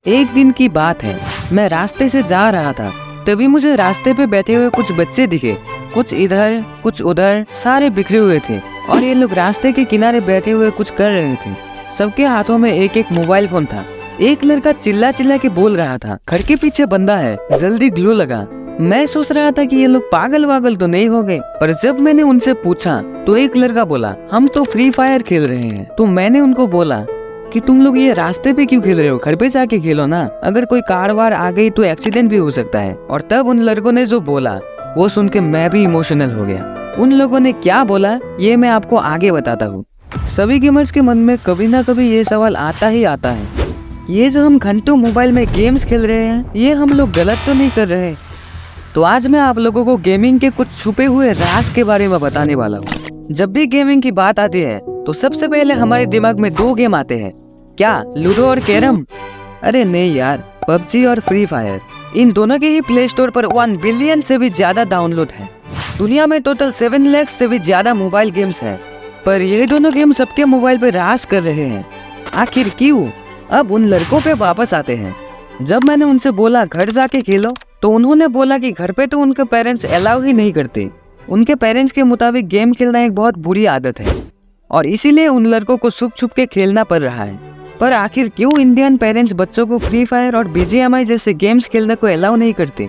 एक दिन की बात है, मैं रास्ते से जा रहा था। तभी मुझे रास्ते पे बैठे हुए कुछ बच्चे दिखे। कुछ इधर कुछ उधर, सारे बिखरे हुए थे और ये लोग रास्ते के किनारे बैठे हुए कुछ कर रहे थे। सबके हाथों में एक एक मोबाइल फोन था। एक लड़का चिल्ला चिल्ला के बोल रहा था, घर के पीछे बंदा है, जल्दी ग्लू लगा। मैं सोच रहा था कि ये लोग पागल वागल तो नहीं हो गए, पर जब मैंने उनसे पूछा तो एक लड़का बोला, हम तो फ्री फायर खेल रहे हैं। तो मैंने उनको बोला कि तुम लोग ये रास्ते पे क्यों खेल रहे हो, घर पे जाके खेलो ना, अगर कोई कार वार आ गई तो एक्सीडेंट भी हो सकता है। और तब उन लड़कों ने जो बोला वो सुन के मैं भी इमोशनल हो गया। उन लोगों ने क्या बोला ये मैं आपको आगे बताता हूँ। सभी गेमर्स के मन में कभी ना कभी ये सवाल आता ही आता है, ये जो हम घंटों मोबाइल में गेम्स खेल रहे हैं, ये हम लोग गलत तो नहीं कर रहे। तो आज मैं आप लोगों को गेमिंग के कुछ छुपे हुए राज के बारे में बताने वाला हूँ। जब भी गेमिंग की बात आती है तो सबसे पहले हमारे दिमाग में दो गेम आते हैं, क्या लूडो और कैरम? अरे नहीं यार, पबजी और फ्री फायर। इन दोनों के ही प्ले स्टोर पर 1 बिलियन से भी ज्यादा डाउनलोड है। दुनिया में टोटल 7 लाख से भी ज्यादा मोबाइल गेम्स है, पर ये दोनों गेम सबके मोबाइल पे राज कर रहे हैं। आखिर क्यों? अब उन लड़कों पे वापस आते हैं। जब मैंने उनसे बोला घर जाके खेलो, तो उन्होंने बोला कि घर पे तो उनके पेरेंट्स अलाउ ही नहीं करते। उनके पेरेंट्स के मुताबिक गेम खेलना एक बहुत बुरी आदत है और इसीलिए उन लड़कों को छुप छुप के खेलना पड़ रहा है। पर आखिर क्यों इंडियन पेरेंट्स बच्चों को फ्री फायर और BGMI जैसे गेम्स खेलने को अलाउ नहीं करते?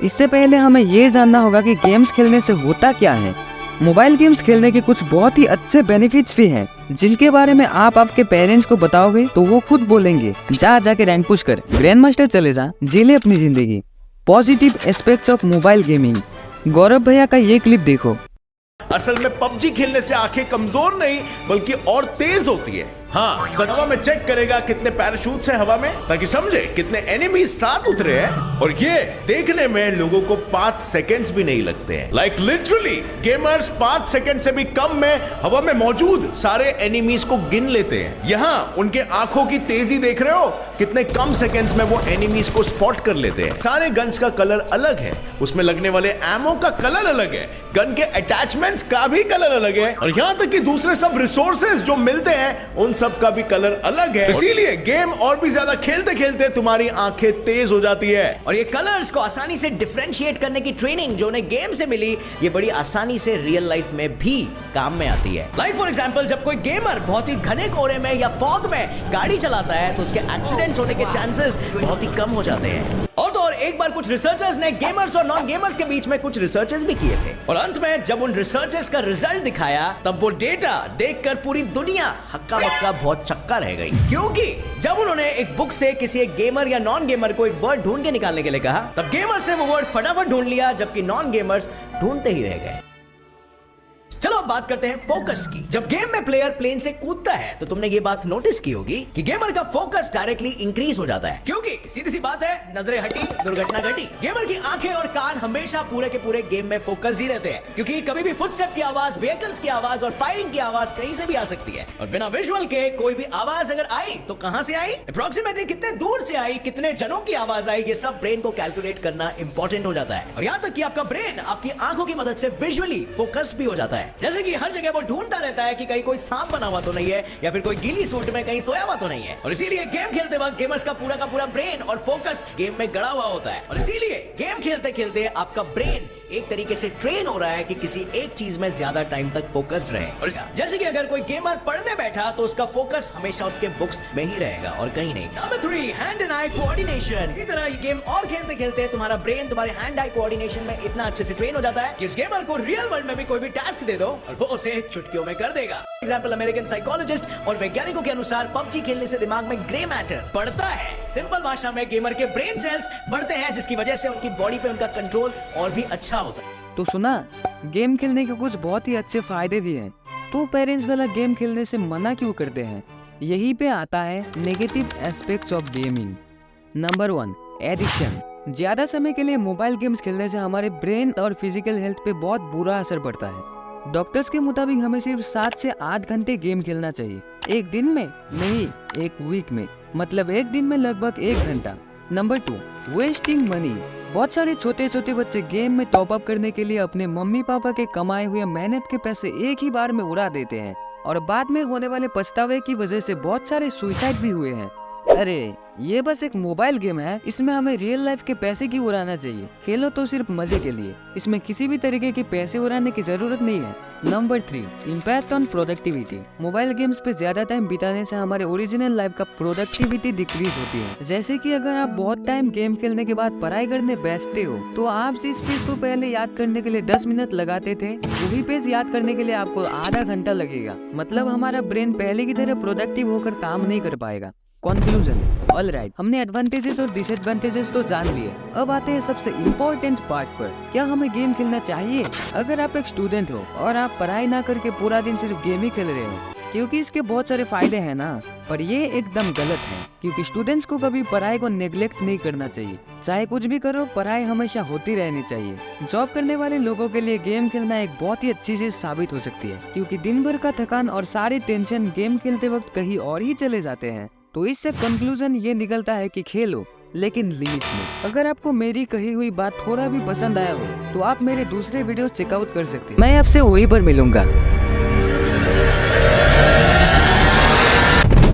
इससे पहले हमें ये जानना होगा कि गेम्स खेलने से होता क्या है। मोबाइल गेम्स खेलने के कुछ बहुत ही अच्छे बेनिफिट्स भी हैं, जिनके बारे में आप आपके पेरेंट्स को बताओगे तो वो खुद बोलेंगे, जाके रैंक पुश कर, ग्रैंड मास्टर चले जा, जी ले अपनी जिंदगी। Positive aspects of mobile gaming. Gaurav भैया का ये क्लिप देखो। असल में पबजी खेलने से आंखें कमजोर नहीं बल्कि और तेज होती है। हाँ, हवा में चेक करेगा कितने पैराशूट्स हैं हवा में, ताकि समझे कितने एनिमी साथ उतरे हैं। और ये देखने में लोगों को 5 सेकंड्स भी नहीं लगते हैं। लाइक लिटरली गेमर्स 5 सेकंड से भी कम में हवा में मौजूद सारे एनिमीज को गिन लेते हैं। यहाँ उनके आंखों की तेजी देख रहे हो, कितने कम सेकंड्स में वो एनिमीज को स्पॉट कर लेते हैं। सारे गन्स का कलर अलग है, उसमें लगने वाले एमो का कलर अलग है, गन के अटैचमेंट्स का भी कलर अलग है, और यहाँ तक कि दूसरे सब रिसोर्सेज जो मिलते हैं उन सब का भी कलर अलग है। इसीलिए गेम और भी ज्यादा खेलते खेलते तुम्हारी आंखें तेज हो जाती है। और ये कलर्स को आसानी से डिफरेंशिएट करने की ट्रेनिंग जो उन्हें गेम से मिली, ये बड़ी आसानी से रियल लाइफ में भी काम में आती है। लाइक फॉर एग्जांपल, जब कोई गेमर बहुत ही घने कोहरे में या फॉग में गाड़ी चलाता है तो उसके एक्सीडेंट्स होने के चांसेस बहुत ही कम हो जाते हैं। और एक बार कुछ रिसर्चर्स ने गेमर्स और नॉन गेमर्स के बीच में कुछ रिसर्चेस भी किए थे, और अंत में जब उन रिसर्चेस का रिजल्ट दिखाया तब वो डेटा देखकर पूरी दुनिया हक्का बक्का बहुत चक्का रह गई। क्योंकि जब उन्होंने एक बुक से किसी एक गेमर या नॉन गेमर को एक वर्ड ढूंढ के निकालने के लिए कहा, तब गेमर्स ने वो वर्ड फटाफट ढूंढ लिया, जबकि नॉन गेमर्स ढूंढते ही रह गए। चलो अब बात करते हैं फोकस की। जब गेम में प्लेयर प्लेन से कूदता है तो तुमने ये बात नोटिस की होगी कि गेमर का फोकस डायरेक्टली इंक्रीज हो जाता है, क्योंकि सीधी सी बात है, नजरें हटी दुर्घटना घटी। गेमर की आंखें और कान हमेशा पूरे के पूरे गेम में फोकस ही रहते हैं, क्योंकि कभी भी फुटस्टेप की आवाज, व्हीकल्स की आवाज और फायरिंग की आवाज कहीं से भी आ सकती है, और बिना विजुअल के कोई भी आवाज अगर आई तो कहां से आई, अप्रोक्सीमेटली कितने दूर से आई, कितने जनों की आवाज आई, ये सब ब्रेन को कैलकुलेट करना इंपॉर्टेंट हो जाता है। और यहाँ तक कि आपका ब्रेन आपकी आंखों की मदद से विजुअली फोकस भी हो जाता है। जैसे कि हर जगह वो ढूंढता रहता है कि कहीं कोई सांप बना हुआ तो नहीं है, या फिर कोई गीली सूट में कहीं सोया हुआ तो नहीं है। और इसीलिए गेम खेलते वक्त गेमर्स का पूरा ब्रेन और फोकस गेम में गड़ा हुआ होता है। और इसीलिए गेम खेलते खेलते आपका ब्रेन एक तरीके से ट्रेन हो रहा है कि किसी एक चीज में ज्यादा टाइम तक फोकस्ड रहे। और जैसे कि अगर कोई गेमर पढ़ने बैठा तो उसका फोकस हमेशा उसके बुक्स में ही रहेगा और कहीं नहीं। Number 3, hand and eye coordination. इसी तरह ये गेम और खेलते खेलते तुम्हारा ब्रेन तुम्हारे हैंड आई कोऑर्डिनेशन में इतना अच्छे से ट्रेन हो जाता है कि उस गेमर को रियल वर्ल्ड में भी कोई भी टास्क दे दो और वो उसे चुटकियों में कर देगा। एग्जाम्पल, अमेरिकन साइकोलॉजिस्ट और वैज्ञानिकों के अनुसार पबजी खेलने से दिमाग में ग्रे मैटर बढ़ता है। सिंपल भाषा में गेमर के ब्रेन सेल्स बढ़ते हैं, जिसकी वजह से उनकी बॉडी पे उनका कंट्रोल और भी अच्छा होता है। तो सुना, गेम खेलने के कुछ बहुत ही अच्छे फायदे भी हैं। तो पेरेंट्स वाला गेम खेलने से मना क्यों करते हैं? यही पे आता है negative aspects of gaming. Number 1, addiction. ज्यादा समय के लिए मोबाइल गेम्स खेलने से हमारे ब्रेन और फिजिकल हेल्थ पे बहुत बुरा असर पड़ता है। डॉक्टर्स के मुताबिक हमें सिर्फ 7 से 8 घंटे गेम खेलना चाहिए, एक दिन में नहीं, एक वीक में, मतलब एक दिन में लगभग 1 घंटा। Number 2, wasting money. बहुत सारे छोटे छोटे बच्चे गेम में टॉप अप करने के लिए अपने मम्मी पापा के कमाए हुए मेहनत के पैसे एक ही बार में उड़ा देते हैं, और बाद में होने वाले पछतावे की वजह से बहुत सारे सुसाइड भी हुए हैं। अरे ये बस एक मोबाइल गेम है, इसमें हमें रियल लाइफ के पैसे क्यों उड़ाना चाहिए। खेलो तो सिर्फ मजे के लिए, इसमें किसी भी तरीके के पैसे उड़ाने की जरूरत नहीं है। Number 3, impact on productivity. Mobile games पे ज्यादा टाइम बिताने से हमारे ओरिजिनल लाइफ का प्रोडक्टिविटी डिक्रीज होती है। जैसे कि अगर आप बहुत टाइम गेम खेलने के बाद पढ़ाई करने बैठते हो तो आप जिस पेज को पहले याद करने के लिए 10 मिनट लगाते थे, वही पेज याद करने के लिए आपको आधा घंटा लगेगा। मतलब हमारा ब्रेन पहले की तरह प्रोडक्टिव होकर काम नहीं कर पाएगा। कंक्लूजन, ऑलराइट, हमने एडवांटेजेस और डिसएडवांटेजेस तो जान लिए। अब आते हैं सबसे इम्पोर्टेंट पार्ट पर, क्या हमें गेम खेलना चाहिए? अगर आप एक स्टूडेंट हो और आप पढ़ाई ना करके पूरा दिन सिर्फ गेम ही खेल रहे हो, क्योंकि इसके बहुत सारे फायदे हैं ना, पर ये एकदम गलत है। क्योंकि स्टूडेंट्स को कभी पढ़ाई को नेग्लेक्ट नहीं करना चाहिए। चाहे कुछ भी करो, पढ़ाई हमेशा होती रहनी चाहिए। जॉब करने वाले लोगों के लिए गेम खेलना एक बहुत ही अच्छी चीज साबित हो सकती है, क्योंकि दिन भर का थकान और सारी टेंशन गेम खेलते वक्त कहीं और ही चले जाते हैं। तो इससे कंक्लूजन ये निकलता है कि खेलो, लेकिन लिमिट में। अगर आपको मेरी कही हुई बात थोड़ा भी पसंद आया हो तो आप मेरे दूसरे वीडियो चेकआउट कर सकते हैं। मैं आपसे वहीं पर मिलूंगा।